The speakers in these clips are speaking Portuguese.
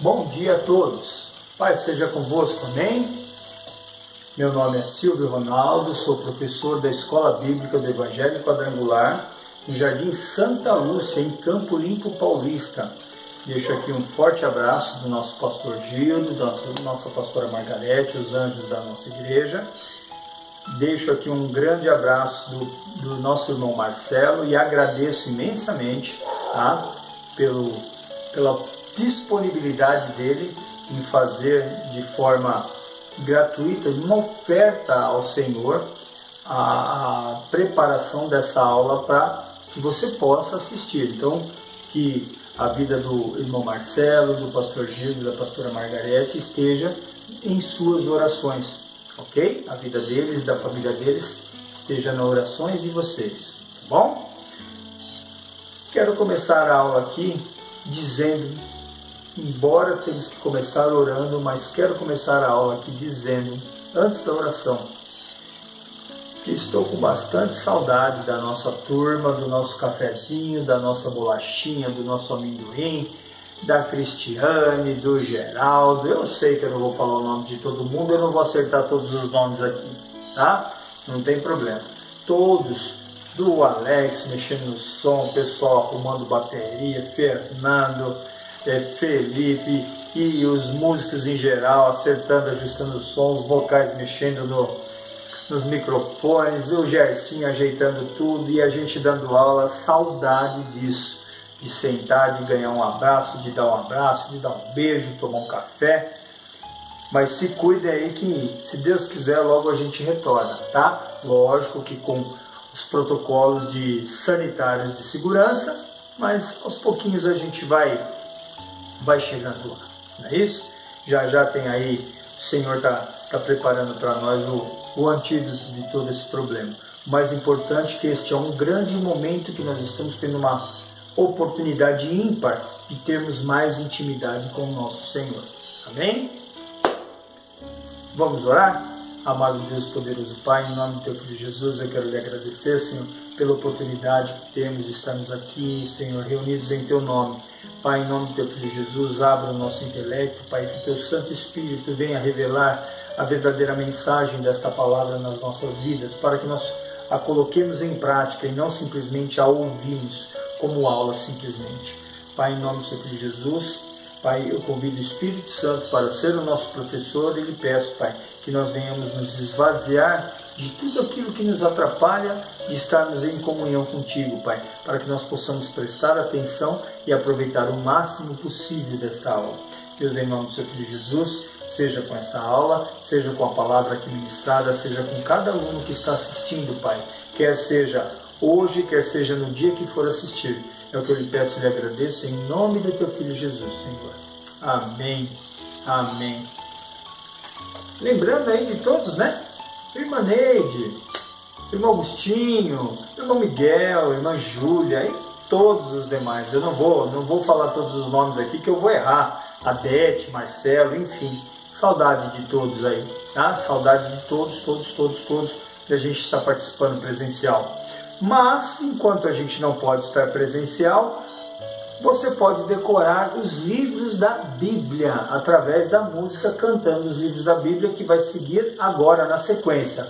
Bom dia a todos. Pai seja convosco, amém? Meu nome é Silvio Ronaldo, sou professor da Escola Bíblica do Evangelho Quadrangular, no Jardim Santa Lúcia, em Campo Limpo Paulista. Deixo aqui um forte abraço do nosso pastor Gildo, da nossa pastora Margarete, os anjos da nossa igreja. Deixo aqui um grande abraço do nosso irmão Marcelo e agradeço imensamente pela disponibilidade dele em fazer de forma gratuita uma oferta ao Senhor a preparação dessa aula para que você possa assistir. Então, que a vida do irmão Marcelo, do pastor Gildo, da pastora Margarete esteja em suas orações, ok? A vida deles, da família deles, esteja nas orações de vocês, tá bom? Quero começar a aula aqui dizendo, embora temos que começar orando, mas quero começar a aula aqui dizendo, antes da oração, que estou com bastante saudade da nossa turma, do nosso cafezinho, da nossa bolachinha, do nosso amendoim, da Cristiane, do Geraldo. Eu sei que eu não vou falar o nome de todo mundo, eu não vou acertar todos os nomes aqui, tá? Não tem problema. Todos, do Alex mexendo no som, pessoal arrumando bateria, Fernando, Felipe e os músicos em geral acertando, ajustando o som, os vocais mexendo nos microfones, o Gersinho ajeitando tudo e a gente dando aula. Saudade disso, de sentar, de ganhar um abraço, de dar um beijo, tomar um café. Mas se cuide aí que, se Deus quiser, logo a gente retorna, tá? Lógico que com os protocolos sanitários de segurança, mas aos pouquinhos a gente vai chegando lá, não é isso? Já tem aí, o Senhor tá preparando para nós o antídoto de todo esse problema. O mais importante é que este é um grande momento que nós estamos tendo uma oportunidade ímpar de termos mais intimidade com o nosso Senhor. Amém? Vamos orar? Amado Deus poderoso Pai, em nome do Teu Filho Jesus, eu quero lhe agradecer, Senhor, pela oportunidade que temos de estarmos aqui, Senhor, reunidos em Teu nome. Pai, em nome do Teu Filho Jesus, abra o nosso intelecto, Pai, que Teu Santo Espírito venha revelar a verdadeira mensagem desta palavra nas nossas vidas, para que nós a coloquemos em prática e não simplesmente a ouvimos como aula simplesmente. Pai, em nome do Seu Filho Jesus, Pai, eu convido o Espírito Santo para ser o nosso professor e lhe peço, Pai, que nós venhamos nos esvaziar de tudo aquilo que nos atrapalha de estarmos em comunhão contigo, Pai, para que nós possamos prestar atenção e aproveitar o máximo possível desta aula. Deus, em nome do Seu Filho Jesus, seja com esta aula, seja com a palavra aqui ministrada, seja com cada aluno que está assistindo, Pai, quer seja hoje, quer seja no dia que for assistir. É o que eu lhe peço e lhe agradeço, em nome do Teu Filho Jesus, Senhor. Amém. Amém. Lembrando aí de todos, né? Irmã Neide, irmão Agostinho, irmão Miguel, irmã Júlia e todos os demais. Eu não vou falar todos os nomes aqui que eu vou errar. Adete, Marcelo, enfim. Saudade de todos aí, tá? Saudade de todos que a gente está participando presencial. Mas, enquanto a gente não pode estar presencial, você pode decorar os livros da Bíblia através da música cantando os livros da Bíblia, que vai seguir agora na sequência.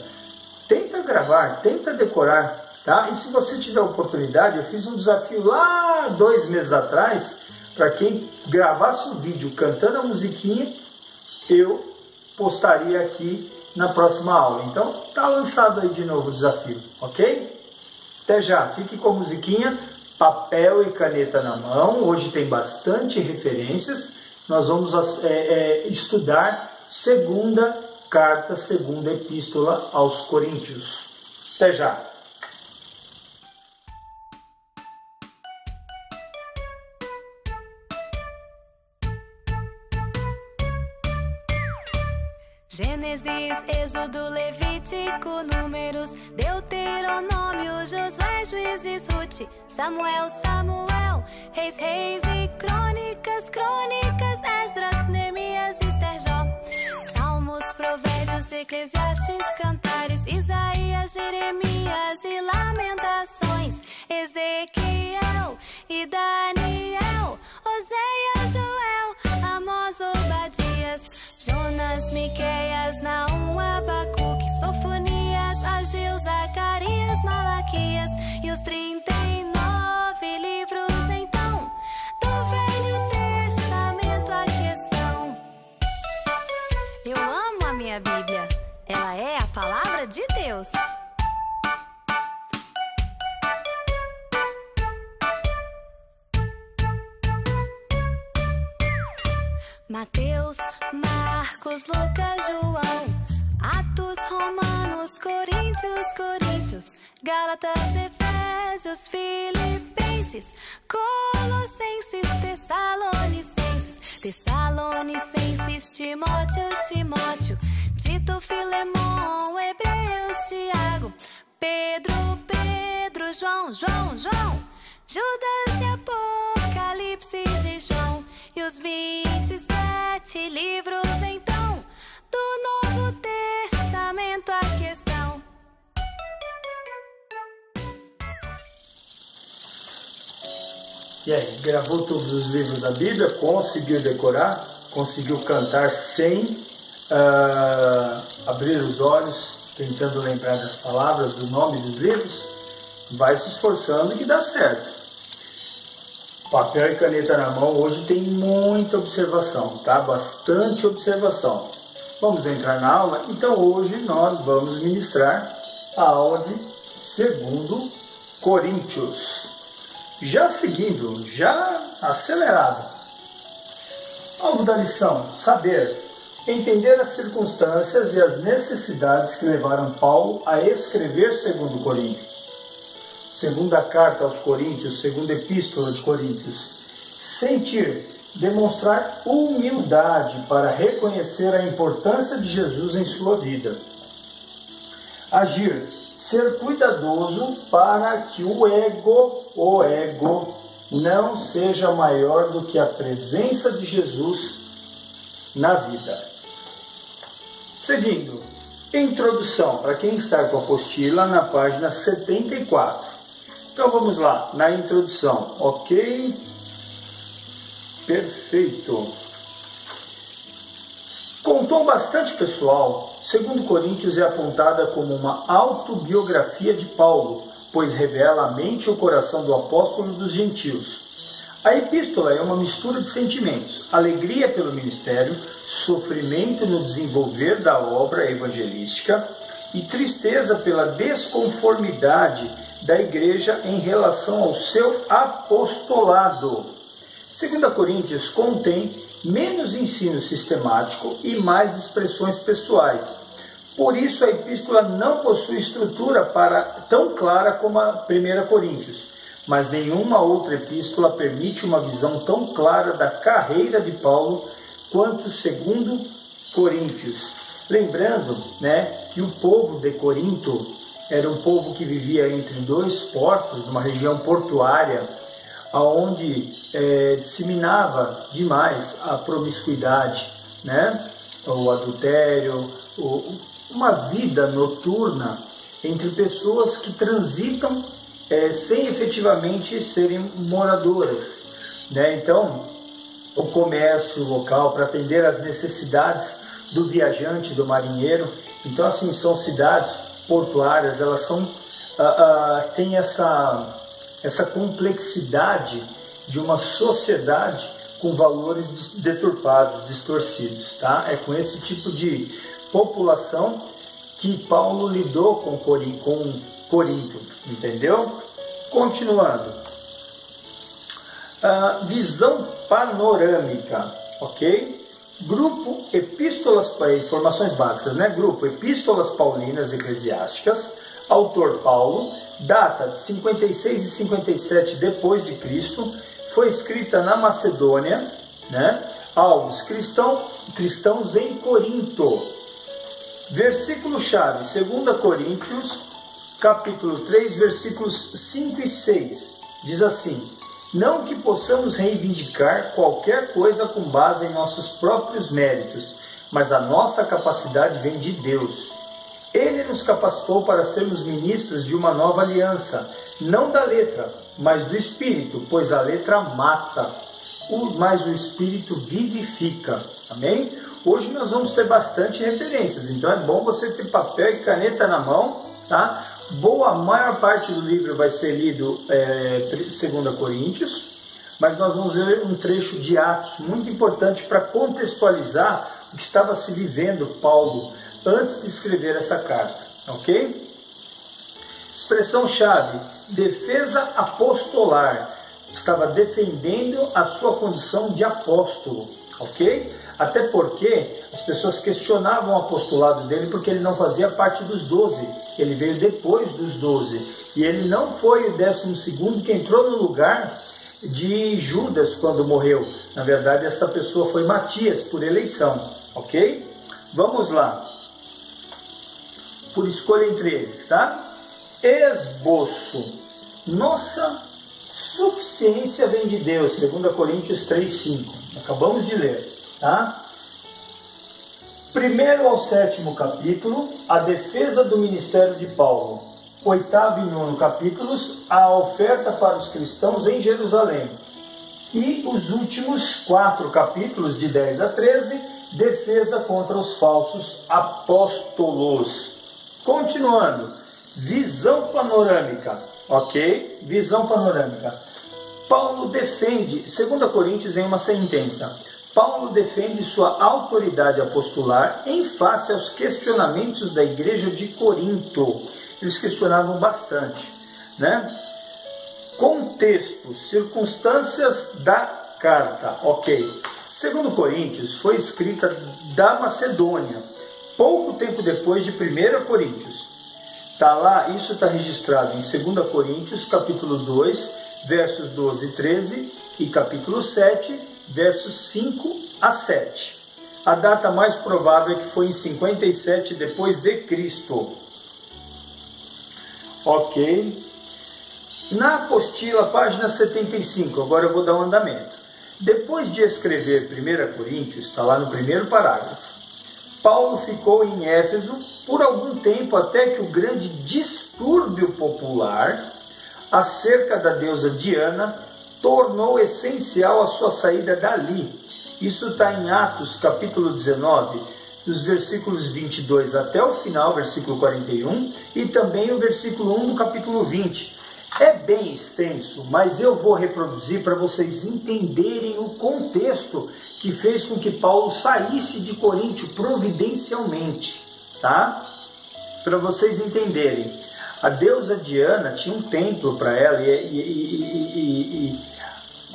Tenta gravar, tenta decorar, tá? E se você tiver oportunidade, eu fiz um desafio lá 2 meses atrás, para quem gravasse o vídeo cantando a musiquinha, eu postaria aqui na próxima aula. Então, tá lançado aí de novo o desafio, ok? Até já, fique com a musiquinha, papel e caneta na mão. Hoje tem bastante referências. Nós vamos estudar segunda epístola aos Coríntios. Até já. Gênesis, Êxodo, Levítico, Números, Deuteronômio, Josué, Juízes, Rute, Samuel, Reis e Crônicas, Esdras, Neemias, Ester, Jó, Salmos, Provérbios, Eclesiastes, Cantares, Isaías, Jeremias e Lamentações, Ezequiel e Daniel, Oséias, Joel, Amós, Obadias, Jonas, Miqueias, Naum, Abacuque, Sofonias, Ageu, Zacarias, Malaquias e os 39 livros então do Velho Testamento. Aqui estão. Eu amo a minha Bíblia, ela é a palavra de Deus. Mateus, Marcos, Lucas, João, Atos, Romanos, Coríntios, Gálatas, Efésios, Filipenses, Colossenses, Tessalonicenses, Timóteo, Tito, Filemão, Hebreus, Tiago, Pedro, João, Judas e Apocalipse de João e os 27 livros então do Novo Testamento. Aqui estão. E aí, gravou todos os livros da Bíblia? Conseguiu decorar? Conseguiu cantar sem abrir os olhos, tentando lembrar das palavras, do nome dos livros? Vai se esforçando que dá certo. Papel e caneta na mão, hoje tem muita observação, tá? Bastante observação. Vamos entrar na aula? Então hoje nós vamos ministrar a aula de 2 Coríntios. Já seguindo, já acelerado. Alvo da lição: saber, entender as circunstâncias e as necessidades que levaram Paulo a escrever 2 Coríntios. Segunda carta aos Coríntios, segunda epístola de Coríntios. Sentir, demonstrar humildade para reconhecer a importância de Jesus em sua vida. Agir, ser cuidadoso para que o ego não seja maior do que a presença de Jesus na vida. Seguindo, introdução, para quem está com a apostila, na página 74. Então vamos lá, na introdução, ok? Perfeito. Com tom bastante pessoal, 2 Coríntios é apontada como uma autobiografia de Paulo, pois revela a mente e o coração do apóstolo dos gentios. A epístola é uma mistura de sentimentos: alegria pelo ministério, sofrimento no desenvolver da obra evangelística e tristeza pela desconformidade da igreja em relação ao seu apostolado. 2 Coríntios contém menos ensino sistemático e mais expressões pessoais. Por isso a epístola não possui estrutura tão clara como a 1 Coríntios, mas nenhuma outra epístola permite uma visão tão clara da carreira de Paulo quanto 2 Coríntios. Lembrando, que o povo de Corinto era um povo que vivia entre dois portos, numa região portuária, onde disseminava demais a promiscuidade, o adultério, uma vida noturna entre pessoas que transitam sem efetivamente serem moradoras. Então, o comércio local para atender às necessidades do viajante, do marinheiro. Então, assim, são cidades portuárias, elas têm essa complexidade de uma sociedade com valores deturpados, distorcidos, tá? É com esse tipo de população que Paulo lidou com Corinto, entendeu? Continuando. Visão panorâmica, ok? Grupo Epístolas, informações básicas, Grupo Epístolas Paulinas Eclesiásticas, autor Paulo, data de 56 e 57 depois de Cristo, foi escrita na Macedônia, alvos cristãos em Corinto. Versículo-chave, 2 Coríntios, capítulo 3, versículos 5 e 6, diz assim: não que possamos reivindicar qualquer coisa com base em nossos próprios méritos, mas a nossa capacidade vem de Deus. Ele nos capacitou para sermos ministros de uma nova aliança, não da letra, mas do Espírito, pois a letra mata, mas o Espírito vivifica. Amém? Hoje nós vamos ter bastante referências, então é bom você ter papel e caneta na mão, tá? A maior parte do livro vai ser lido 2 Coríntios, mas nós vamos ver um trecho de Atos muito importante para contextualizar o que estava se vivendo Paulo antes de escrever essa carta, ok? Expressão-chave, defesa apostolar. Estava defendendo a sua condição de apóstolo, ok? Até porque as pessoas questionavam o apostolado dele porque ele não fazia parte dos 12. Ele veio depois dos 12. E ele não foi o 12º que entrou no lugar de Judas quando morreu. Na verdade, esta pessoa foi Matias, por eleição, ok? Vamos lá. Por escolha entre eles, tá? Esboço. Nossa suficiência vem de Deus, 2 Coríntios 3:5. Acabamos de ler, tá? 1º ao 7º capítulo, a defesa do ministério de Paulo. 8º e 9º capítulos, a oferta para os cristãos em Jerusalém. E os últimos 4 capítulos, de 10 a 13, defesa contra os falsos apóstolos. Continuando, visão panorâmica, ok? Visão panorâmica. Paulo defende, 2 Coríntios em uma sentença, Paulo defende sua autoridade apostolar em face aos questionamentos da igreja de Corinto. Eles questionavam bastante, né? Contexto, circunstâncias da carta, ok? 2 Coríntios foi escrita da Macedônia, pouco tempo depois de 1 Coríntios. Tá lá, isso está registrado em 2 Coríntios, capítulo 2, versos 12 e 13, e capítulo 7, versos 5 a 7. A data mais provável é que foi em 57 depois de Cristo. Ok. Na apostila, página 75, agora eu vou dar um andamento. Depois de escrever 1 Coríntios, está lá no primeiro parágrafo, Paulo ficou em Éfeso por algum tempo até que o grande distúrbio popular acerca da deusa Diana tornou essencial a sua saída dali. Isso está em Atos capítulo 19, dos versículos 22 até o final, versículo 41, e também o versículo 1 do capítulo 20. É bem extenso, mas eu vou reproduzir para vocês entenderem o contexto que fez com que Paulo saísse de Corinto providencialmente, tá? Para vocês entenderem. A deusa Diana tinha um templo para ela e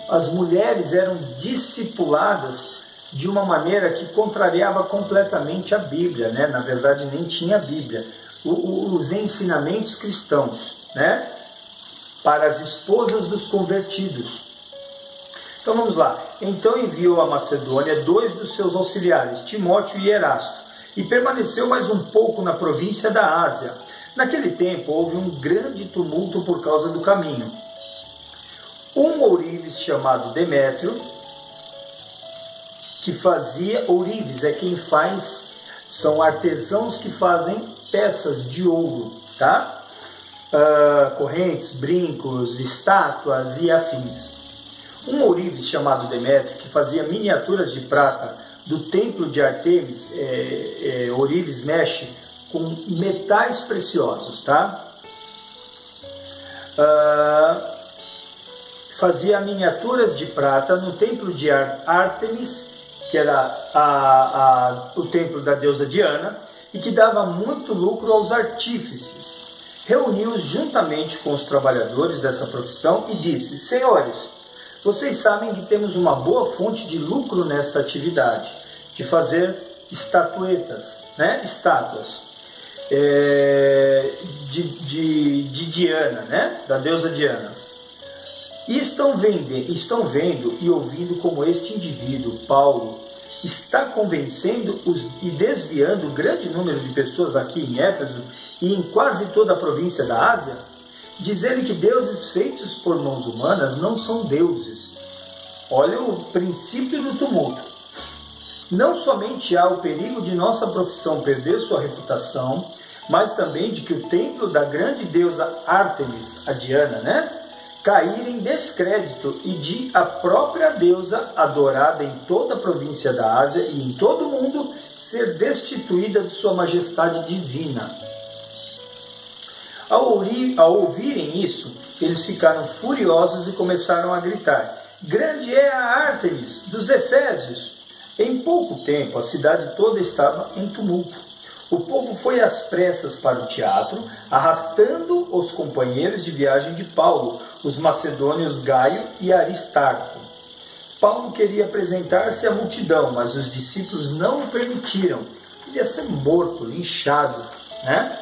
as mulheres eram discipuladas de uma maneira que contrariava completamente a Bíblia, né? Na verdade, nem tinha a Bíblia. Os ensinamentos cristãos, né? Para as esposas dos convertidos. Então vamos lá. Então enviou a Macedônia 2 dos seus auxiliares, Timóteo e Erasto, e permaneceu mais um pouco na província da Ásia. Naquele tempo houve um grande tumulto por causa do caminho. Um ourives chamado Demétrio, que fazia, ourives é quem faz, são artesãos que fazem peças de ouro, tá? Correntes, brincos, estátuas e afins. Um ourives chamado Demétrio, que fazia miniaturas de prata do templo de Artemis, ourives mexe com metais preciosos, tá? Fazia miniaturas de prata no templo de Artemis, que era o templo da deusa Diana, e que dava muito lucro aos artífices. Reuniu-os juntamente com os trabalhadores dessa profissão e disse: Senhores, vocês sabem que temos uma boa fonte de lucro nesta atividade, de fazer estatuetas, né? Estátuas de Diana, né? Da deusa Diana. E estão vendo e ouvindo como este indivíduo, Paulo, está convencendo e desviando um grande número de pessoas aqui em Éfeso e em quase toda a província da Ásia, dizendo que deuses feitos por mãos humanas não são deuses. Olha o princípio do tumulto. Não somente há o perigo de nossa profissão perder sua reputação, mas também de que o templo da grande deusa Ártemis, a Diana, né, cair em descrédito e de a própria deusa, adorada em toda a província da Ásia e em todo o mundo, ser destituída de sua majestade divina. Ao ouvirem isso, eles ficaram furiosos e começaram a gritar: grande é a Ártemis dos Efésios! Em pouco tempo, a cidade toda estava em tumulto. O povo foi às pressas para o teatro, arrastando os companheiros de viagem de Paulo, os macedônios Gaio e Aristarco. Paulo queria apresentar-se à multidão, mas os discípulos não o permitiram. Queria ser morto, linchado, né?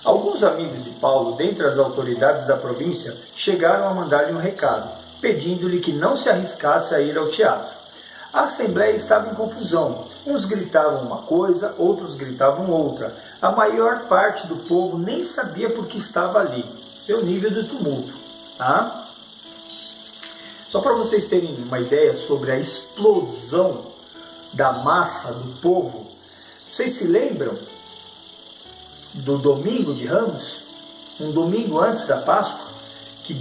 Alguns amigos de Paulo, dentre as autoridades da província, chegaram a mandar-lhe um recado, pedindo-lhe que não se arriscasse a ir ao teatro. A assembleia estava em confusão. Uns gritavam uma coisa, outros gritavam outra. A maior parte do povo nem sabia por que estava ali. Esse é o nível do tumulto, tá? Só para vocês terem uma ideia sobre a explosão da massa do povo, vocês se lembram do domingo de Ramos, um domingo antes da Páscoa, que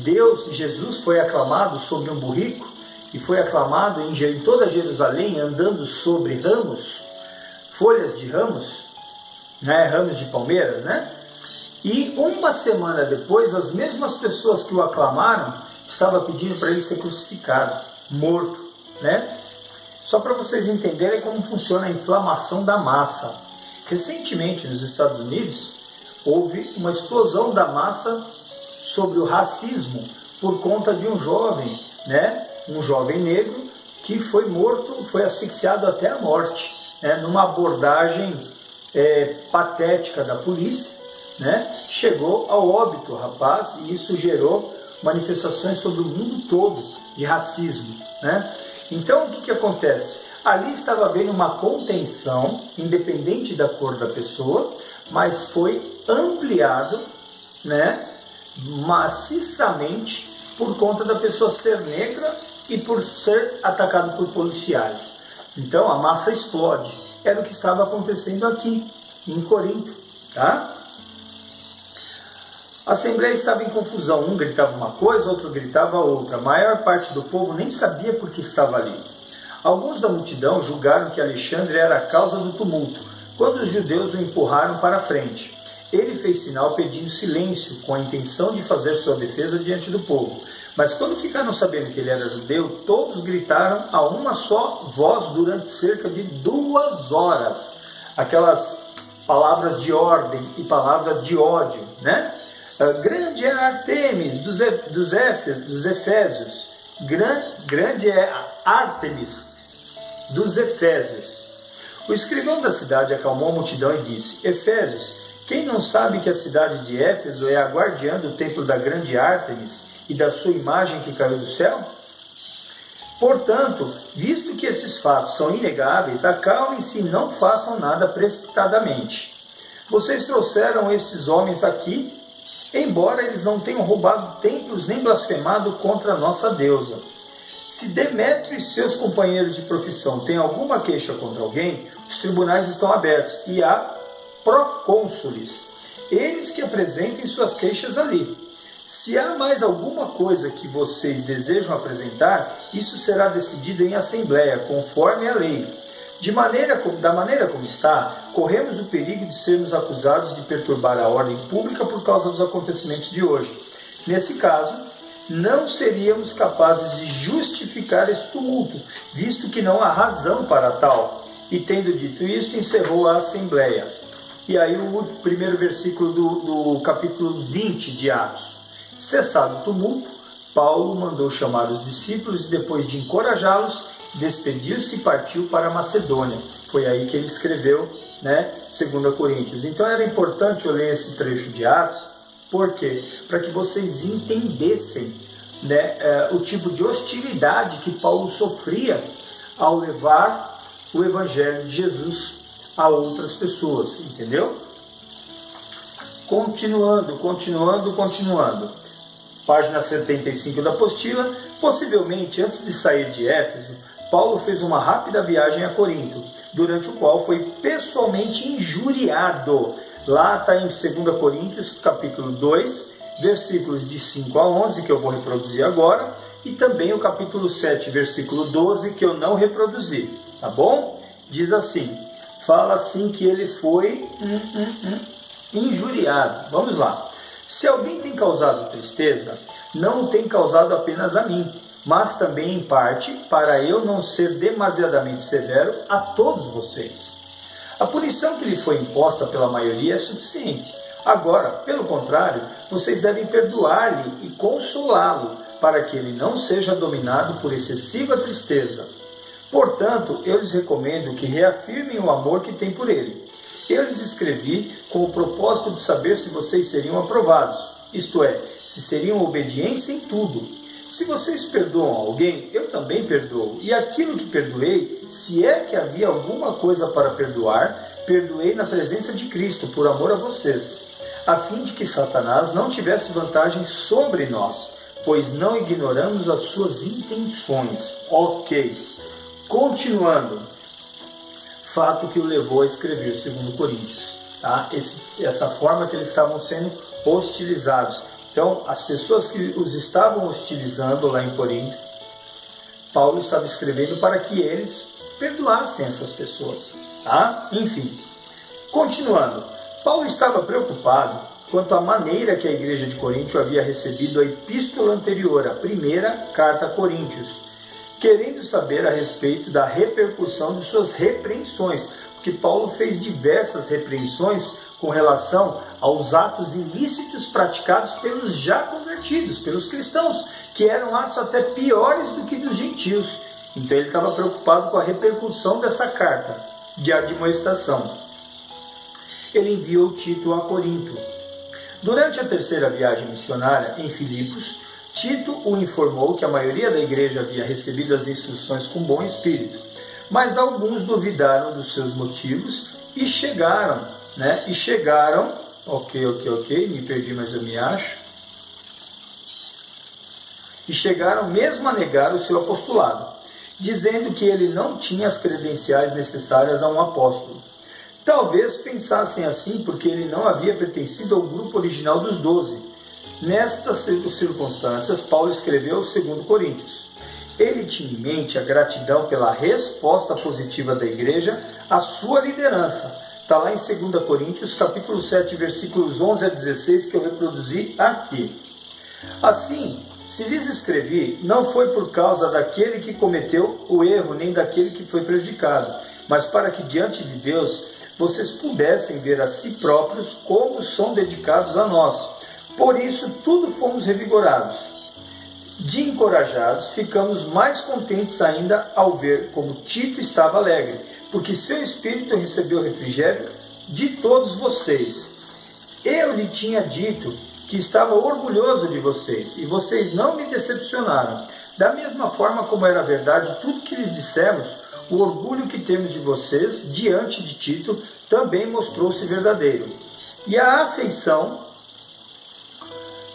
Jesus foi aclamado sobre um burrico e foi aclamado em toda Jerusalém andando sobre ramos, folhas de ramos, né, ramos de palmeiras, né? E uma semana depois, as mesmas pessoas que o aclamaram estavam pedindo para ele ser crucificado, morto, né? Só para vocês entenderem como funciona a inflamação da massa. Recentemente, nos Estados Unidos, houve uma explosão da massa sobre o racismo por conta de um jovem, né? Um jovem negro que foi morto, foi asfixiado até a morte, né? Numa abordagem patética da polícia, né? Chegou ao óbito o rapaz e isso gerou manifestações sobre o mundo todo de racismo, né? Então, o que acontece? Ali estava havendo uma contenção, independente da cor da pessoa, mas foi ampliado, né, maciçamente por conta da pessoa ser negra e por ser atacado por policiais. Então a massa explode. Era o que estava acontecendo aqui, em Corinto, tá? A assembleia estava em confusão. Um gritava uma coisa, outro gritava outra. A maior parte do povo nem sabia por que estava ali. Alguns da multidão julgaram que Alexandre era a causa do tumulto, quando os judeus o empurraram para a frente. Ele fez sinal pedindo silêncio, com a intenção de fazer sua defesa diante do povo. Mas quando ficaram sabendo que ele era judeu, todos gritaram a uma só voz durante cerca de 2 horas. Aquelas palavras de ordem e palavras de ódio, né? Grande é a Ártemis dos Efésios. Grande é a Ártemis dos Efésios. O escrivão da cidade acalmou a multidão e disse: Efésios, quem não sabe que a cidade de Éfeso é a guardiã do templo da grande Ártemis e da sua imagem que caiu do céu? Portanto, visto que esses fatos são inegáveis, acalmem-se e não façam nada precipitadamente. Vocês trouxeram estes homens aqui, embora eles não tenham roubado templos nem blasfemado contra a nossa deusa. Se Demétrio e seus companheiros de profissão têm alguma queixa contra alguém, os tribunais estão abertos e há procônsules, eles que apresentem suas queixas ali. Se há mais alguma coisa que vocês desejam apresentar, isso será decidido em assembleia, conforme a lei. Da maneira como está, corremos o perigo de sermos acusados de perturbar a ordem pública por causa dos acontecimentos de hoje. Nesse caso, não seríamos capazes de justificar esse tumulto, visto que não há razão para tal. E tendo dito isto, encerrou a assembleia. E aí o primeiro versículo do capítulo 20 de Atos. Cessado o tumulto, Paulo mandou chamar os discípulos e depois de encorajá-los, despediu-se e partiu para a Macedônia. Foi aí que ele escreveu, né, 2 Coríntios. Então era importante eu ler esse trecho de Atos. Por quê? Para que vocês entendessem, né, o tipo de hostilidade que Paulo sofria ao levar o Evangelho de Jesus a outras pessoas, entendeu? Continuando. Página 75 da apostila. Possivelmente, antes de sair de Éfeso, Paulo fez uma rápida viagem a Corinto, durante o qual foi pessoalmente injuriado. Lá está em 2 Coríntios, capítulo 2, versículos de 5 a 11, que eu vou reproduzir agora, e também o capítulo 7, versículo 12, que eu não reproduzi, tá bom? Diz assim, fala assim que ele foi injuriado. Vamos lá. Se alguém tem causado tristeza, não o tem causado apenas a mim, mas também em parte para eu não ser demasiadamente severo a todos vocês. A punição que lhe foi imposta pela maioria é suficiente. Agora, pelo contrário, vocês devem perdoar-lhe e consolá-lo, para que ele não seja dominado por excessiva tristeza. Portanto, eu lhes recomendo que reafirmem o amor que têm por ele. Eu lhes escrevi com o propósito de saber se vocês seriam aprovados, isto é, se seriam obedientes em tudo. Se vocês perdoam alguém, eu também perdoo. E aquilo que perdoei, se é que havia alguma coisa para perdoar, perdoei na presença de Cristo, por amor a vocês, a fim de que Satanás não tivesse vantagem sobre nós, pois não ignoramos as suas intenções. Ok. Continuando. Fato que o levou a escrever 2 Coríntios. Tá? Essa forma que eles estavam sendo hostilizados. Então, as pessoas que os estavam hostilizando lá em Corinto, Paulo estava escrevendo para que eles perdoassem essas pessoas. Tá? Enfim, continuando. Paulo estava preocupado quanto à maneira que a igreja de Corinto havia recebido a epístola anterior, a primeira carta a Coríntios, querendo saber a respeito da repercussão de suas repreensões, porque Paulo fez diversas repreensões com relação aos atos ilícitos praticados pelos já convertidos, pelos cristãos, que eram atos até piores do que dos gentios. Então ele estava preocupado com a repercussão dessa carta de admoestação. Ele enviou Tito a Corinto. Durante a terceira viagem missionária em Filipos, Tito o informou que a maioria da igreja havia recebido as instruções com bom espírito, mas alguns duvidaram dos seus motivos e chegaram, me perdi, mas eu me acho, e chegaram mesmo a negar o seu apostolado, dizendo que ele não tinha as credenciais necessárias a um apóstolo. Talvez pensassem assim porque ele não havia pertencido ao grupo original dos 12. Nestas circunstâncias, Paulo escreveu 2 Coríntios. Ele tinha em mente a gratidão pela resposta positiva da igreja à sua liderança. Está lá em 2 Coríntios, capítulo 7, versículos 11 a 16, que eu reproduzi aqui. Assim, se lhes escrevi, não foi por causa daquele que cometeu o erro, nem daquele que foi prejudicado, mas para que diante de Deus vocês pudessem ver a si próprios como são dedicados a nós. Por isso, tudo fomos revigorados. De encorajados, ficamos mais contentes ainda ao ver como Tito estava alegre, porque seu espírito recebeu refrigério de todos vocês. Eu lhe tinha dito que estava orgulhoso de vocês, e vocês não me decepcionaram. Da mesma forma como era verdade tudo que lhes dissemos, o orgulho que temos de vocês diante de Tito também mostrou-se verdadeiro. E a afeição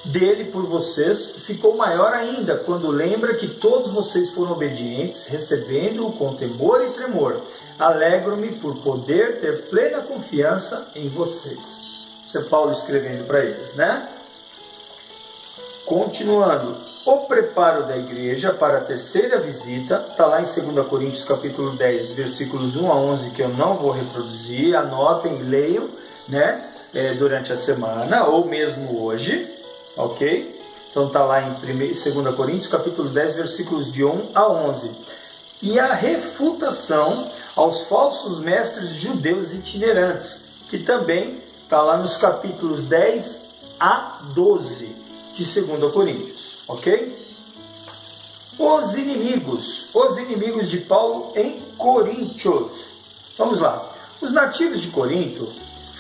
dele por vocês ficou maior ainda quando lembra que todos vocês foram obedientes, recebendo-o com temor e tremor. Alegro-me por poder ter plena confiança em vocês. Isso é Paulo escrevendo para eles, né? Continuando, o preparo da igreja para a terceira visita, está lá em 2 Coríntios capítulo 10, versículos 1 a 11, que eu não vou reproduzir, anotem e leiam, né? Durante a semana, ou mesmo hoje, ok? Então está lá em 2 Coríntios capítulo 10, versículos de 1 a 11. E a refutação aos falsos mestres judeus itinerantes, que também está lá nos capítulos 10 a 12 de 2 Coríntios, ok? Os inimigos de Paulo em Coríntios. Vamos lá. Os nativos de Corinto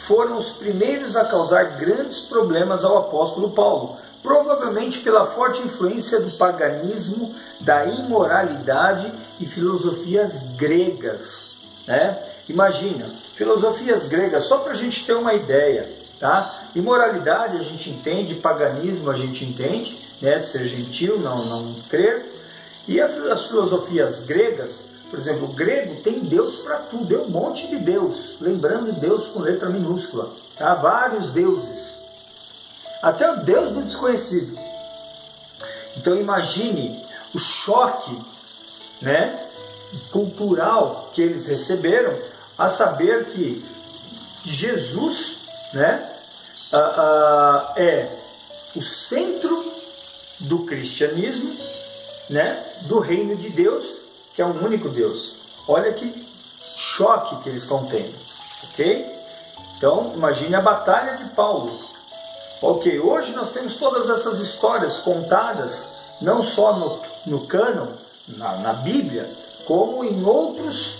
foram os primeiros a causar grandes problemas ao apóstolo Paulo, provavelmente pela forte influência do paganismo, da imoralidade e filosofias gregas, né? Imagina, filosofias gregas, só para a gente ter uma ideia, tá? Imoralidade a gente entende, paganismo a gente entende, né? Ser gentil, não crer. E as filosofias gregas, por exemplo, o grego tem Deus para tudo, é um monte de Deus, lembrando Deus com letra minúscula, tá? Vários deuses. até o Deus do desconhecido. Então imagine o choque, né, cultural que eles receberam a saber que Jesus, né, é o centro do cristianismo, né, do reino de Deus, que é um único Deus. Olha que choque que eles estão tendo, ok? Então imagine a batalha de Paulo. Ok, hoje nós temos todas essas histórias contadas, não só no cânon, na Bíblia, como em outras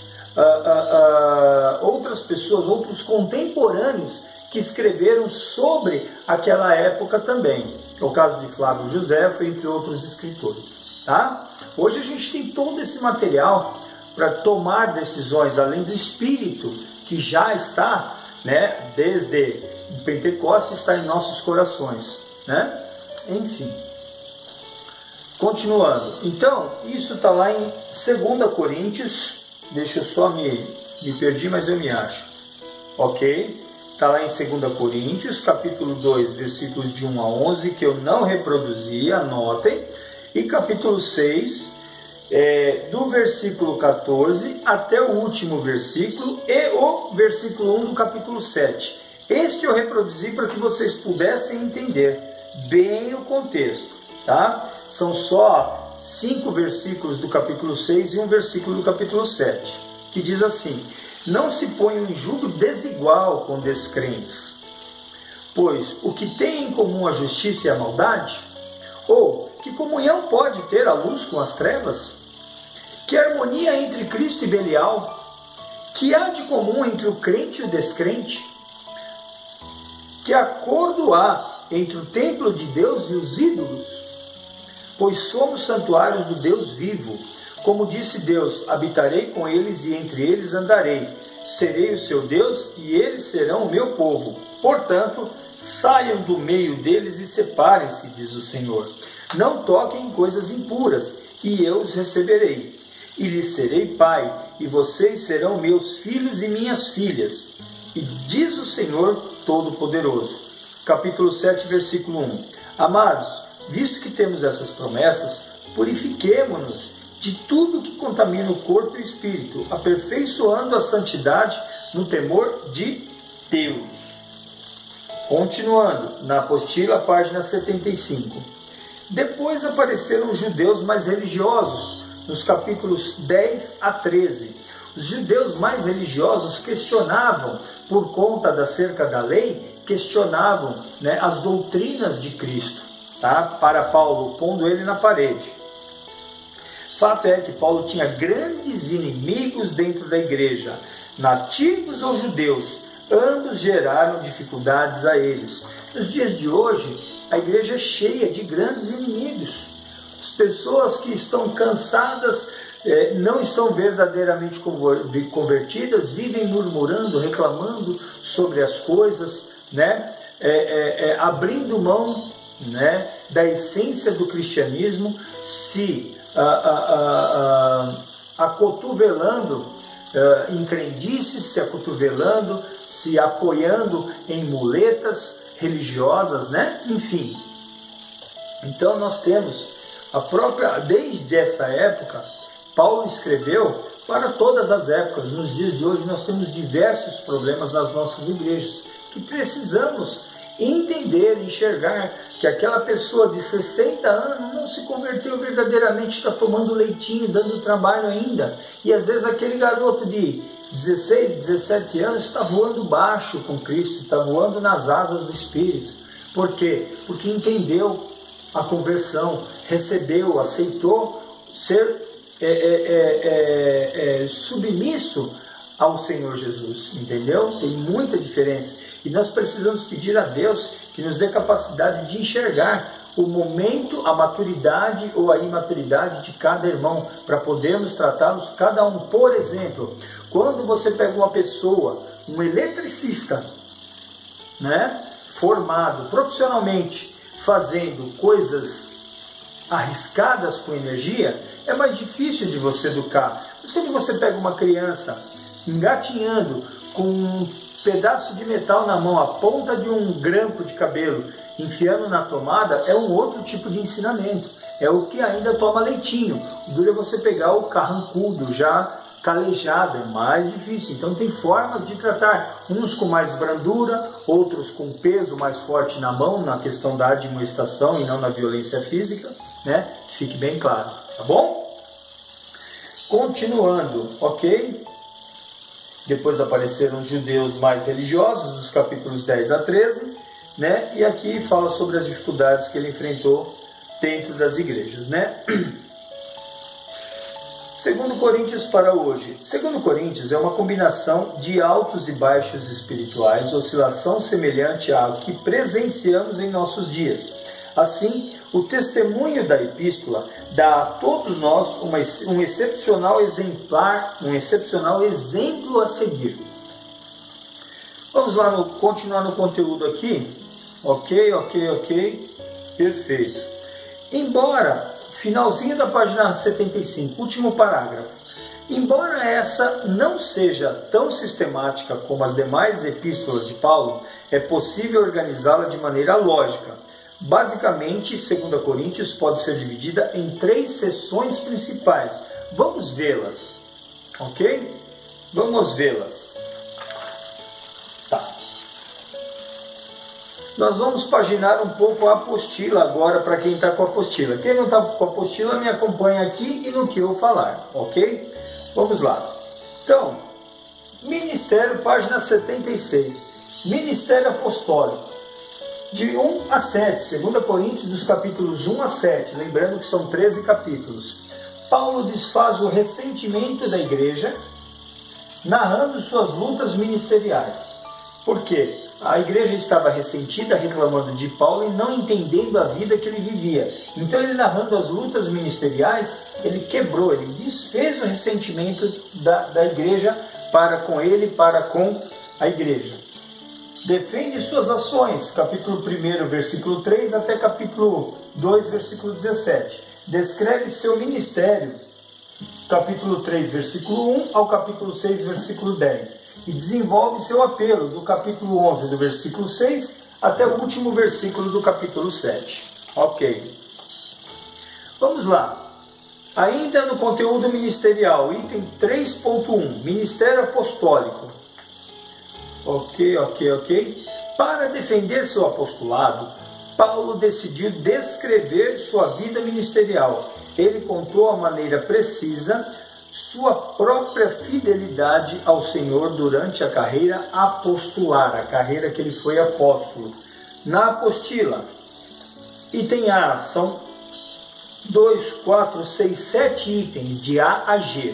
pessoas, outros contemporâneos que escreveram sobre aquela época também. É o caso de Flávio Josefo, entre outros escritores. Tá? Hoje a gente tem todo esse material para tomar decisões, além do Espírito, que já está, né, desde o Pentecostes, está em nossos corações. Né? Enfim. Continuando. Então, isso está lá em 2 Coríntios. Deixa eu só me perdi, mas eu me acho. Ok? Está lá em 2 Coríntios, capítulo 2, versículos de 1 a 11, que eu não reproduzi, anotem. E capítulo 6, do versículo 14 até o último versículo e o versículo 1 do capítulo 7. Este eu reproduzi para que vocês pudessem entender bem o contexto. Tá? São só 5 versículos do capítulo 6 e um versículo do capítulo 7, que diz assim: não se ponham em julgo desigual com descrentes, pois o que tem em comum a justiça e a maldade? Ou que comunhão pode ter a luz com as trevas? Que harmonia entre Cristo e Belial? Que há de comum entre o crente e o descrente? Que acordo há entre o templo de Deus e os ídolos? Pois somos santuários do Deus vivo. Como disse Deus, habitarei com eles e entre eles andarei. Serei o seu Deus e eles serão o meu povo. Portanto, saiam do meio deles e separem-se, diz o Senhor. Não toquem em coisas impuras, e eu os receberei. E lhes serei pai, e vocês serão meus filhos e minhas filhas. E diz o Senhor Todo-Poderoso. Capítulo 7, versículo 1. Amados, visto que temos essas promessas, purifiquemo-nos de tudo que contamina o corpo e o espírito, aperfeiçoando a santidade no temor de Deus. Continuando, na apostila, página 75. Depois apareceram os judeus mais religiosos, nos capítulos 10 a 13. Os judeus mais religiosos questionavam, por conta da cerca da lei, questionavam, né, as doutrinas de Cristo. Tá? Para Paulo, pondo ele na parede. Fato é que Paulo tinha grandes inimigos dentro da igreja, nativos ou judeus, ambos geraram dificuldades a eles. Nos dias de hoje, a igreja é cheia de grandes inimigos. As pessoas que estão cansadas, não estão verdadeiramente convertidas, vivem murmurando, reclamando sobre as coisas, né? Abrindo mão, né, da essência do cristianismo, se acotovelando em crendices, se acotovelando, se apoiando em muletas religiosas, né? Enfim. Então nós temos desde essa época, Paulo escreveu para todas as épocas. Nos dias de hoje nós temos diversos problemas nas nossas igrejas, que precisamos entender, enxergar que aquela pessoa de 60 anos não se converteu verdadeiramente, está tomando leitinho, dando trabalho ainda. E às vezes aquele garoto de 16, 17 anos está voando baixo com Cristo, está voando nas asas do Espírito. Por quê? Porque entendeu a conversão, recebeu, aceitou ser submisso ao Senhor Jesus, entendeu? Tem muita diferença. E nós precisamos pedir a Deus que nos dê capacidade de enxergar o momento, a maturidade ou a imaturidade de cada irmão, para podermos tratá-los cada um. Por exemplo, quando você pega uma pessoa, um eletricista, né, formado profissionalmente, fazendo coisas arriscadas com energia, é mais difícil de você educar. Mas quando você pega uma criança engatinhando com pedaço de metal na mão, a ponta de um grampo de cabelo, enfiando na tomada, é um outro tipo de ensinamento. É o que ainda toma leitinho. O duro é você pegar o carrancudo, já calejado, é mais difícil. Então tem formas de tratar, uns com mais brandura, outros com peso mais forte na mão, na questão da admoestação e não na violência física, né? Fique bem claro, tá bom? Continuando, ok? Depois apareceram os judeus mais religiosos, dos capítulos 10 a 13, né? E aqui fala sobre as dificuldades que ele enfrentou dentro das igrejas, né? 2 Coríntios para hoje. 2 Coríntios é uma combinação de altos e baixos espirituais, oscilação semelhante ao que presenciamos em nossos dias. Assim, o testemunho da epístola dá a todos nós um excepcional exemplar, um excepcional exemplo a seguir. Vamos lá continuar no conteúdo aqui. Ok. Perfeito. Embora, finalzinho da página 75, último parágrafo. Embora essa não seja tão sistemática como as demais epístolas de Paulo, é possível organizá-la de maneira lógica. Basicamente, 2 Coríntios pode ser dividida em 3 seções principais. Vamos vê-las, ok? Vamos vê-las. Tá. Nós vamos paginar um pouco a apostila agora para quem está com a apostila. Quem não está com a apostila, me acompanha aqui e no que eu falar, ok? Vamos lá. Então, Ministério, página 76. Ministério Apostólico. De 1 a 7, 2 Coríntios, dos capítulos 1 a 7, lembrando que são 13 capítulos. Paulo desfaz o ressentimento da igreja, narrando suas lutas ministeriais. Por quê? A igreja estava ressentida, reclamando de Paulo e não entendendo a vida que ele vivia. Então ele, narrando as lutas ministeriais, ele quebrou, ele desfez o ressentimento da igreja para com ele, para com a igreja. Defende suas ações, capítulo 1, versículo 3 até capítulo 2, versículo 17. Descreve seu ministério, capítulo 3, versículo 1 ao capítulo 6, versículo 10. E desenvolve seu apelo, do capítulo 11, do versículo 6 até o último versículo do capítulo 7. Ok. Vamos lá. Ainda no conteúdo ministerial, item 3.1, Ministério Apostólico. Ok. Para defender seu apostolado, Paulo decidiu descrever sua vida ministerial. Ele contou a maneira precisa sua própria fidelidade ao Senhor durante a carreira apostolar, a carreira que ele foi apóstolo. Na apostila, item A, são 2, 4, 6, 7 itens, de A a G.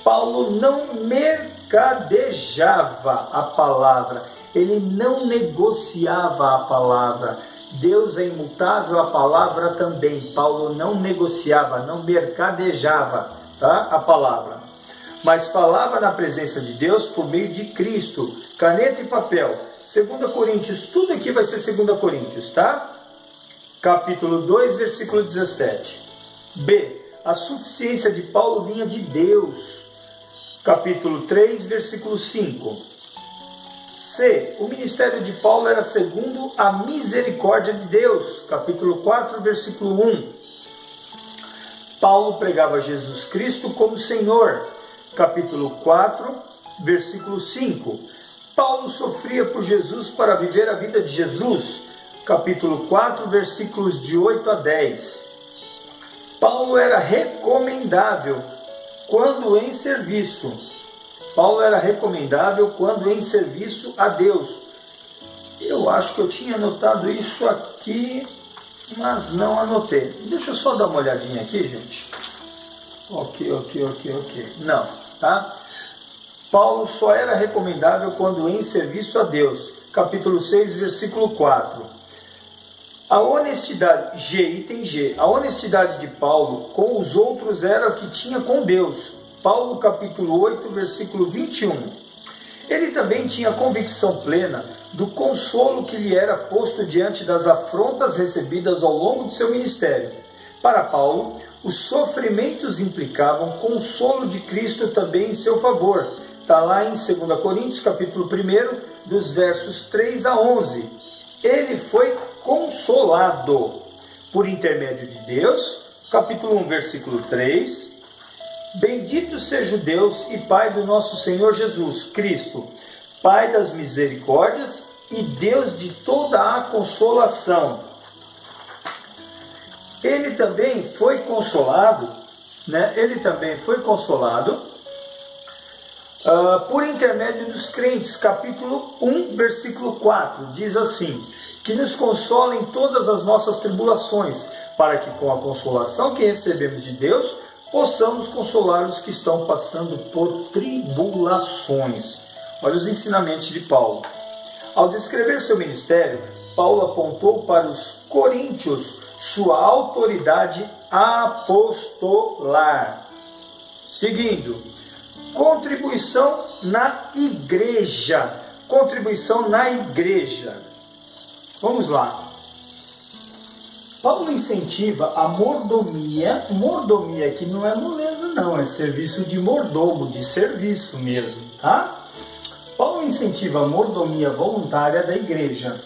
Paulo não mercadejava a palavra, ele não negociava a palavra. Deus é imutável, a palavra também. Paulo não negociava, não mercadejava, tá? A palavra. Mas falava na presença de Deus por meio de Cristo. Caneta e papel. 2 Coríntios, tudo aqui vai ser 2 Coríntios, tá? Capítulo 2, versículo 17. B. A suficiência de Paulo vinha de Deus. Capítulo 3, versículo 5. C. O ministério de Paulo era segundo a misericórdia de Deus. Capítulo 4, versículo 1. Paulo pregava Jesus Cristo como Senhor. Capítulo 4, versículo 5. Paulo sofria por Jesus para viver a vida de Jesus. Capítulo 4, versículos de 8 a 10. Paulo era recomendável quando em serviço. Paulo era recomendável quando em serviço a Deus. Eu acho que eu tinha anotado isso aqui, mas não anotei. Deixa eu só dar uma olhadinha aqui, gente. Ok. Não, tá? Paulo só era recomendável quando em serviço a Deus. Capítulo 6, versículo 4. A honestidade, G, item G, a honestidade de Paulo com os outros era o que tinha com Deus. Paulo, capítulo 8, versículo 21. Ele também tinha convicção plena do consolo que lhe era posto diante das afrontas recebidas ao longo de seu ministério. Para Paulo, os sofrimentos implicavam consolo de Cristo também em seu favor, Está lá em 2 Coríntios, capítulo 1, dos versos 3 a 11. Ele foi consolado por intermédio de Deus, capítulo 1, versículo 3. Bendito seja o Deus e Pai do nosso Senhor Jesus Cristo, Pai das misericórdias e Deus de toda a consolação. Ele também foi consolado, por intermédio dos crentes, capítulo 1, versículo 4, diz assim: que nos consola em todas as nossas tribulações, para que com a consolação que recebemos de Deus, possamos consolar os que estão passando por tribulações. Olha os ensinamentos de Paulo. Ao descrever seu ministério, Paulo apontou para os coríntios sua autoridade apostolar. Seguindo, contribuição na igreja. Contribuição na igreja. Vamos lá. Paulo incentiva a mordomia. Mordomia aqui não é moleza não, é serviço de mordomo, de serviço mesmo, tá? Paulo incentiva a mordomia voluntária da igreja.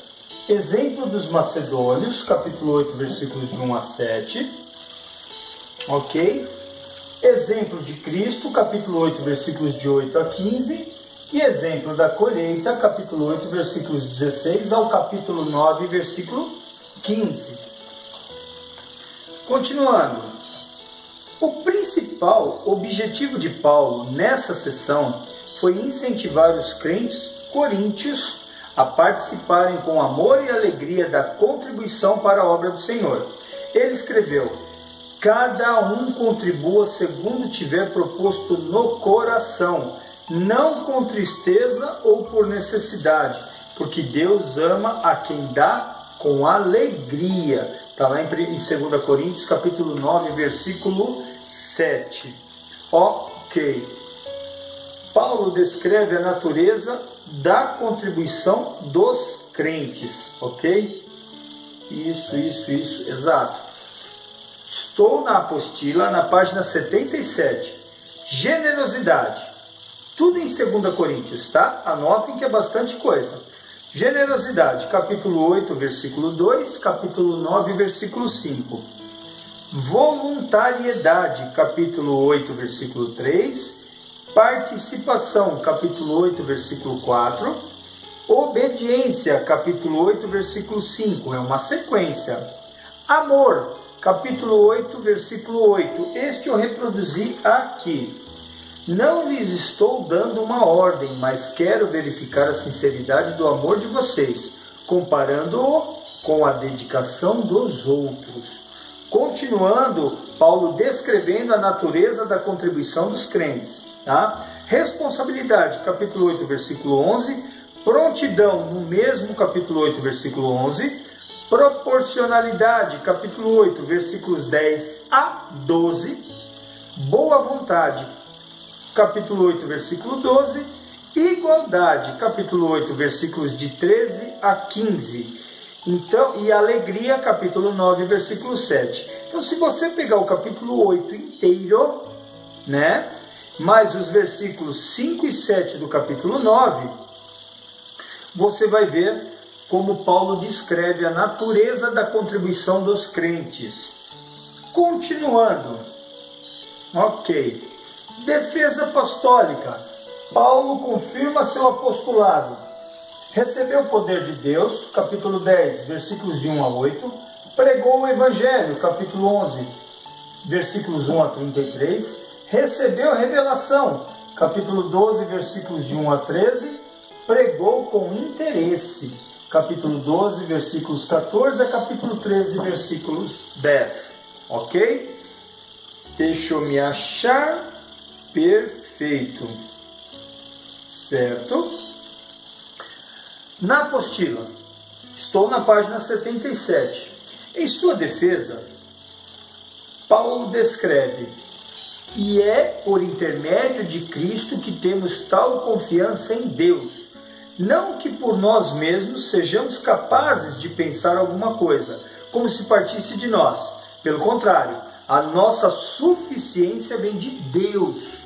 Exemplo dos macedônios, capítulo 8, versículos de 1 a 7. Ok? Exemplo de Cristo, capítulo 8, versículos de 8 a 15. E exemplo da colheita, capítulo 8, versículos 16 ao capítulo 9, versículo 15. Continuando, o principal objetivo de Paulo nessa sessão foi incentivar os crentes coríntios a participarem com amor e alegria da contribuição para a obra do Senhor. Ele escreveu: cada um contribua segundo tiver proposto no coração, não com tristeza ou por necessidade, porque Deus ama a quem dá com alegria. Está lá em 2 Coríntios, capítulo 9, versículo 7. Ok. Paulo descreve a natureza da contribuição dos crentes. Ok? Isso, exato. Estou na apostila, na página 77. Generosidade. Tudo em 2 Coríntios, tá? Anotem que é bastante coisa. Generosidade, capítulo 8, versículo 2, capítulo 9, versículo 5. Voluntariedade, capítulo 8, versículo 3. Participação, capítulo 8, versículo 4. Obediência, capítulo 8, versículo 5. É uma sequência. Amor, capítulo 8, versículo 8. Este eu reproduzi aqui. Não lhes estou dando uma ordem, mas quero verificar a sinceridade do amor de vocês, comparando-o com a dedicação dos outros. Continuando, Paulo descrevendo a natureza da contribuição dos crentes. Tá? Responsabilidade, capítulo 8, versículo 11. Prontidão, no mesmo capítulo 8, versículo 11. Proporcionalidade, capítulo 8, versículos 10 a 12. Boa vontade, capítulo 8, versículo 12, igualdade, capítulo 8, versículos de 13 a 15, então, e alegria, capítulo 9, versículo 7. Então, se você pegar o capítulo 8 inteiro, né, mais os versículos 5 e 7 do capítulo 9, você vai ver como Paulo descreve a natureza da contribuição dos crentes. Continuando, ok. Defesa apostólica. Paulo confirma seu apostolado. Recebeu o poder de Deus, capítulo 10, versículos de 1 a 8. Pregou o Evangelho, capítulo 11, versículos 1 a 33. Recebeu revelação, capítulo 12, versículos de 1 a 13. Pregou com interesse, capítulo 12, versículos 14 a capítulo 13, versículos 10. Ok? Deixa eu me achar. Perfeito. Certo? Na apostila, estou na página 77. Em sua defesa, Paulo descreve: e é por intermédio de Cristo que temos tal confiança em Deus, não que por nós mesmos sejamos capazes de pensar alguma coisa, como se partisse de nós. Pelo contrário, a nossa suficiência vem de Deus.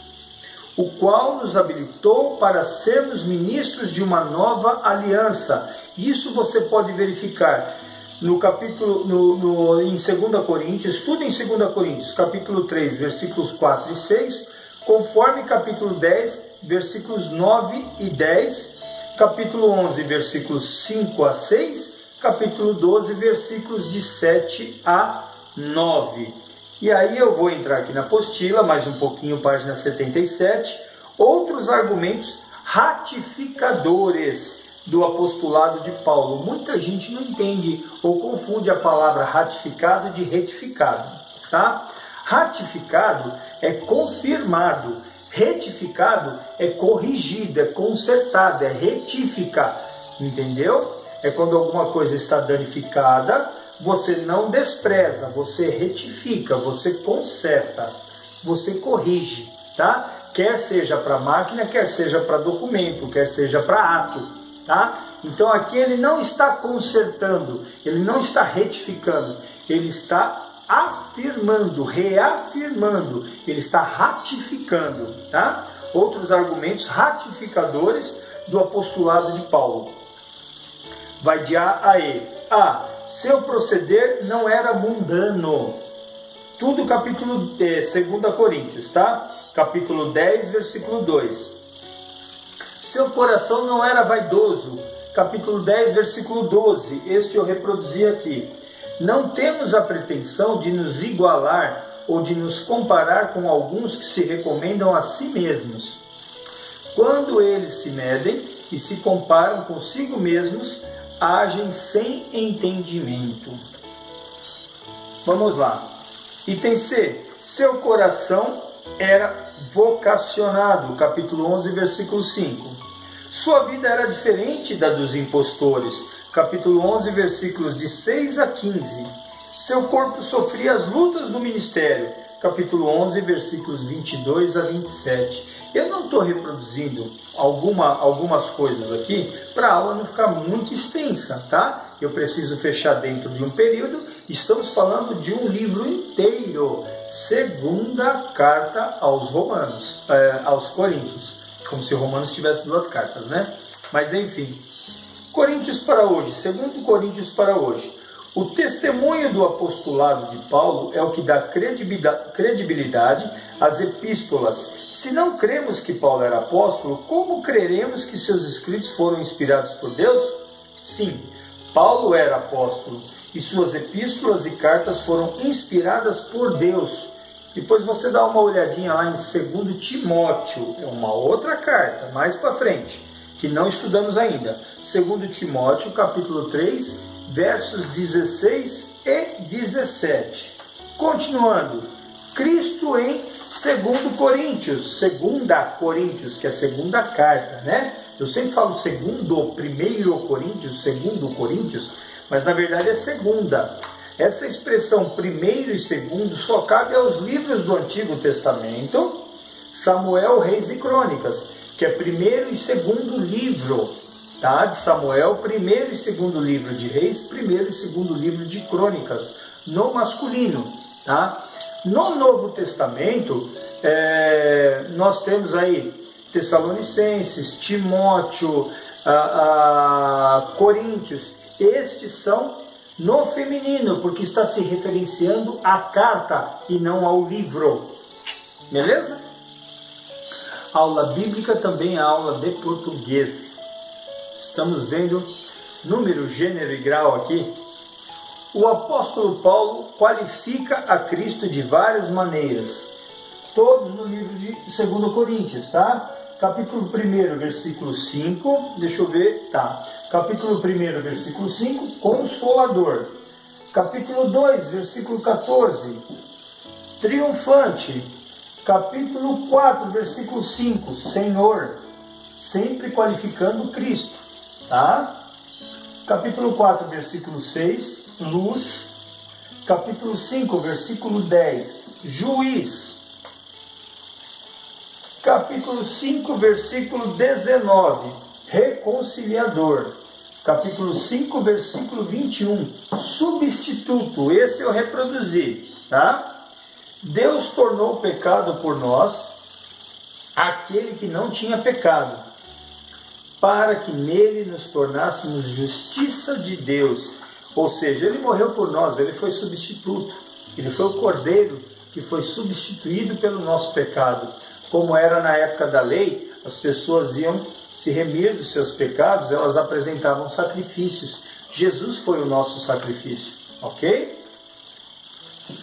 o qual nos habilitou para sermos ministros de uma nova aliança. Isso você pode verificar no capítulo, em 2 Coríntios, tudo em 2 Coríntios, capítulo 3, versículos 4 e 6, conforme capítulo 10, versículos 9 e 10, capítulo 11, versículos 5 a 6, capítulo 12, versículos de 7 a 9. E aí eu vou entrar aqui na apostila, mais um pouquinho, página 77, outros argumentos ratificadores do apostolado de Paulo. Muita gente não entende ou confunde a palavra ratificado de retificado, tá? Ratificado é confirmado, retificado é corrigido, é consertado, é retificar, entendeu? É quando alguma coisa está danificada, você não despreza, você retifica, você conserta, você corrige, tá? Quer seja para máquina, quer seja para documento, quer seja para ato, tá? Então aqui ele não está consertando, ele não está retificando, ele está afirmando, reafirmando, ele está ratificando, tá? Outros argumentos ratificadores do apostolado de Paulo. Vai de A a E. A. Seu proceder não era mundano. Tudo capítulo 2 Coríntios, tá? Capítulo 10, versículo 2. Seu coração não era vaidoso. Capítulo 10, versículo 12. Este eu reproduzi aqui. Não temos a pretensão de nos igualar ou de nos comparar com alguns que se recomendam a si mesmos. Quando eles se medem e se comparam consigo mesmos, agem sem entendimento. Vamos lá. Item C. Seu coração era vocacionado. Capítulo 11, versículo 5. Sua vida era diferente da dos impostores. Capítulo 11, versículos de 6 a 15. Seu corpo sofria as lutas do ministério. Capítulo 11, versículos 22 a 27. Eu não estou reproduzindo algumas coisas aqui para a aula não ficar muito extensa, tá? Eu preciso fechar dentro de um período. Estamos falando de um livro inteiro. Segunda carta aos Romanos, aos Coríntios. Como se Romanos tivesse duas cartas, né? Mas enfim. Coríntios para hoje, 2 Coríntios para hoje. O testemunho do apostolado de Paulo é o que dá credibilidade às epístolas. Se não cremos que Paulo era apóstolo, como creremos que seus escritos foram inspirados por Deus? Sim, Paulo era apóstolo e suas epístolas e cartas foram inspiradas por Deus. Depois você dá uma olhadinha lá em 2 Timóteo, é uma outra carta, mais para frente, que não estudamos ainda. 2 Timóteo, capítulo 3, versos 16 e 17. Continuando, Cristo em 2 Coríntios, que é a segunda carta, né? Eu sempre falo 1 Coríntios, 2 Coríntios, mas na verdade é segunda. Essa expressão primeiro e segundo só cabe aos livros do Antigo Testamento, Samuel, Reis e Crônicas, que é primeiro e segundo livro, tá? De Samuel, primeiro e segundo livro de Reis, primeiro e segundo livro de Crônicas, no masculino, tá? No Novo Testamento, nós temos aí Tessalonicenses, Timóteo, Coríntios. Estes são no feminino, porque está se referenciando à carta e não ao livro. Beleza? Aula bíblica também é aula de português. Estamos vendo número, gênero e grau aqui. O apóstolo Paulo qualifica a Cristo de várias maneiras. Todos no livro de 2 Coríntios, tá? Capítulo 1, versículo 5. Deixa eu ver, tá. Capítulo 1, versículo 5, Consolador. Capítulo 2, versículo 14, Triunfante. Capítulo 4, versículo 5, Senhor. Sempre qualificando Cristo, tá? Capítulo 4, versículo 6, Luz. Capítulo 5, versículo 10, Juiz. Capítulo 5, versículo 19, Reconciliador. Capítulo 5, versículo 21, Substituto. Esse eu reproduzi, tá? Deus tornou pecado por nós aquele que não tinha pecado, para que nele nos tornássemos justiça de Deus. Ou seja, ele morreu por nós, ele foi substituto, ele foi o cordeiro que foi substituído pelo nosso pecado. Como era na época da lei, as pessoas iam se remir dos seus pecados, elas apresentavam sacrifícios. Jesus foi o nosso sacrifício, ok?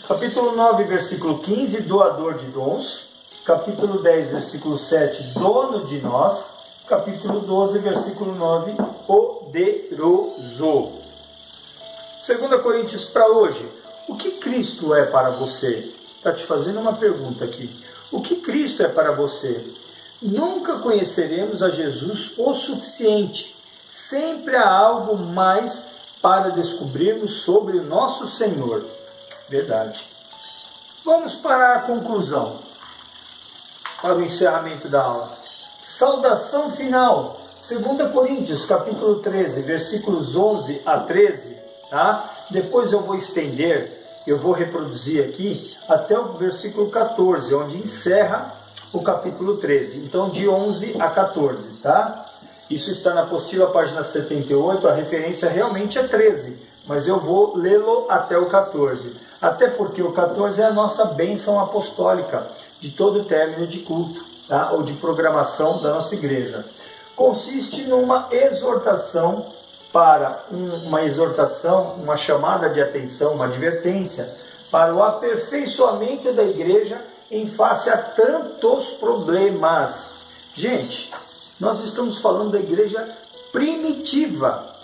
Capítulo 9, versículo 15, doador de dons. Capítulo 10, versículo 7, dono de nós. Capítulo 12, versículo 9, poderoso. 2 Coríntios para hoje. O que Cristo é para você? Está te fazendo uma pergunta aqui. O que Cristo é para você? Nunca conheceremos a Jesus o suficiente. Sempre há algo mais para descobrirmos sobre o nosso Senhor. Verdade. Vamos para a conclusão, para o encerramento da aula. Saudação final. 2 Coríntios, capítulo 13, versículos 11 a 13. Tá? Depois eu vou estender, eu vou reproduzir aqui até o versículo 14, onde encerra o capítulo 13. Então, de 11 a 14, tá? Isso está na apostila, página 78, a referência realmente é 13, mas eu vou lê-lo até o 14. Até porque o 14 é a nossa bênção apostólica de todo término de culto, tá? Ou de programação da nossa igreja. Consiste numa exortação uma chamada de atenção, uma advertência para o aperfeiçoamento da igreja em face a tantos problemas. Gente, nós estamos falando da igreja primitiva.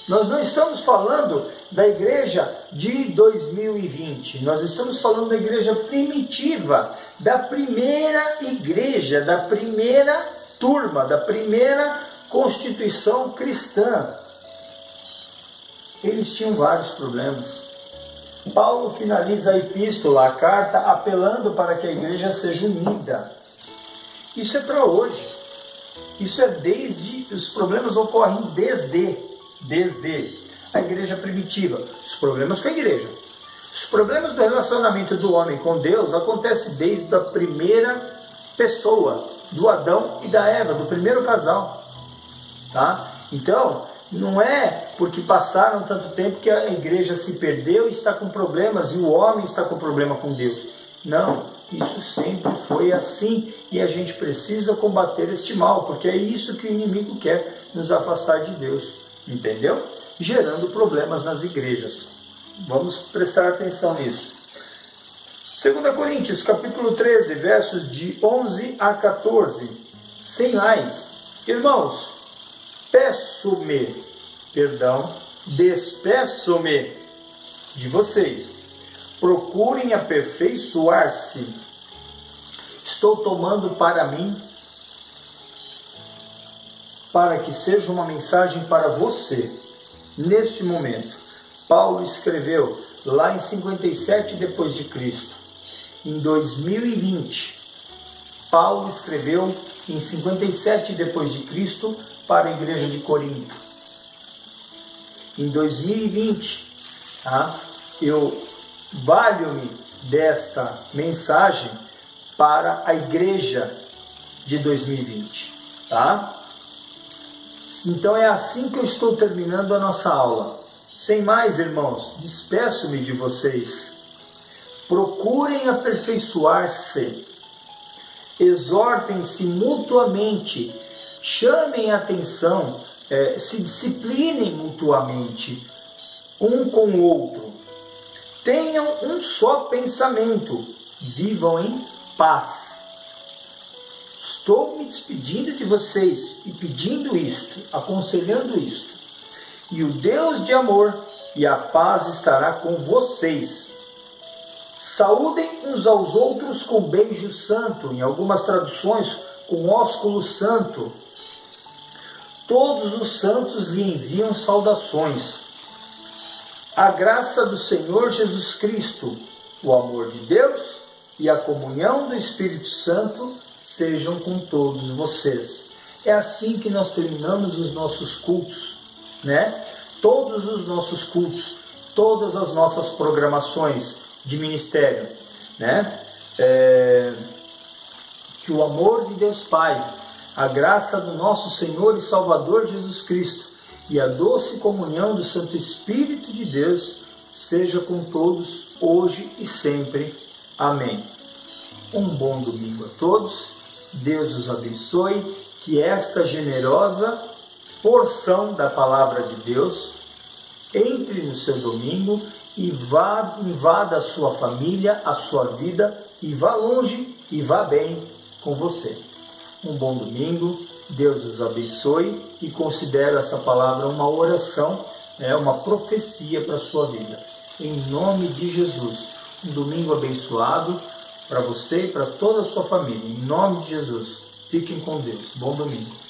Nós não estamos falando da igreja de 2020. Nós estamos falando da igreja primitiva, da primeira igreja, da primeira turma, da primeira constituição cristã. Eles tinham vários problemas. Paulo finaliza a epístola, a carta, apelando para que a igreja seja unida. Isso é para hoje. Isso é os problemas ocorrem desde a igreja primitiva. Os problemas com a igreja. Os problemas do relacionamento do homem com Deus acontecem desde a primeira pessoa, do Adão e da Eva, do primeiro casal. Tá? Então, não é porque passaram tanto tempo que a igreja se perdeu e está com problemas e o homem está com problema com Deus. Não, isso sempre foi assim e a gente precisa combater este mal, porque é isso que o inimigo quer, nos afastar de Deus, entendeu? Gerando problemas nas igrejas. Vamos prestar atenção nisso. 2 Coríntios, capítulo 13, versos de 11 a 14. Sem mais, irmãos, despeço-me de vocês. Procurem aperfeiçoar-se. Estou tomando para mim, para que seja uma mensagem para você. Neste momento, Paulo escreveu lá em 57 depois de Cristo. Em 2020, Paulo escreveu em 57 depois de Cristo para a igreja de Corinto. Em 2020, eu valho-me desta mensagem para a igreja de 2020, tá? Então é assim que eu estou terminando a nossa aula. Sem mais, irmãos, despeço-me de vocês. Procurem aperfeiçoar-se, exortem-se mutuamente, chamem a atenção, se disciplinem mutuamente, um com o outro. Tenham um só pensamento, vivam em paz. Estou me despedindo de vocês e pedindo isto, aconselhando isto. E o Deus de amor e a paz estará com vocês. Saúdem uns aos outros com beijo santo, em algumas traduções com ósculo santo. Todos os santos lhe enviam saudações. A graça do Senhor Jesus Cristo, o amor de Deus e a comunhão do Espírito Santo sejam com todos vocês. É assim que nós terminamos os nossos cultos, né? Todos os nossos cultos, todas as nossas programações de ministério, né? Que o amor de Deus Pai, a graça do nosso Senhor e Salvador Jesus Cristo e a doce comunhão do Santo Espírito de Deus seja com todos, hoje e sempre. Amém. Um bom domingo a todos. Deus os abençoe. Que esta generosa porção da Palavra de Deus entre no seu domingo e invada a sua família, a sua vida, e vá longe e vá bem com você. Um bom domingo, Deus os abençoe, e considero essa palavra uma oração, uma profecia para a sua vida. Em nome de Jesus, um domingo abençoado para você e para toda a sua família. Em nome de Jesus, fiquem com Deus. Bom domingo.